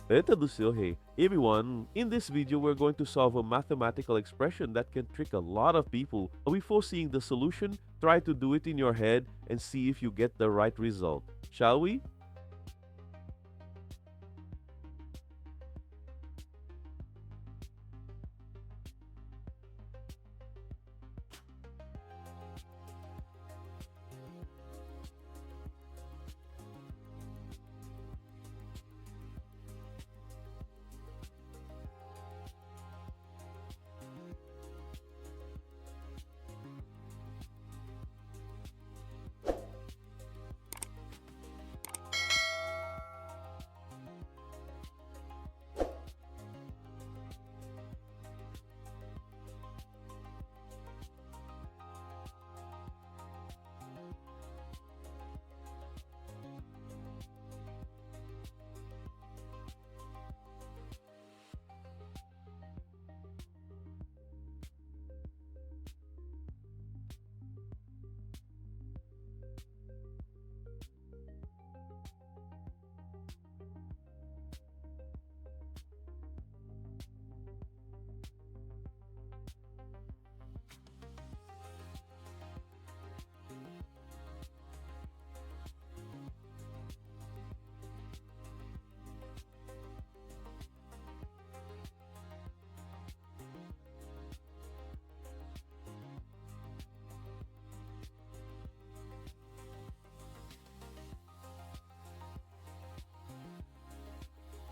Hey everyone, in this video we're going to solve a mathematical expression that can trick a lot of people. Before seeing the solution, try to do it in your head and see if you get the right result. Shall we?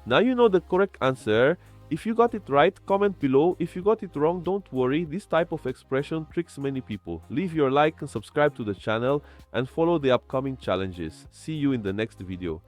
Now you know the correct answer. If you got it right, comment below. If you got it wrong, don't worry. This type of expression tricks many people. Leave your like and subscribe to the channel and follow the upcoming challenges. See you in the next video.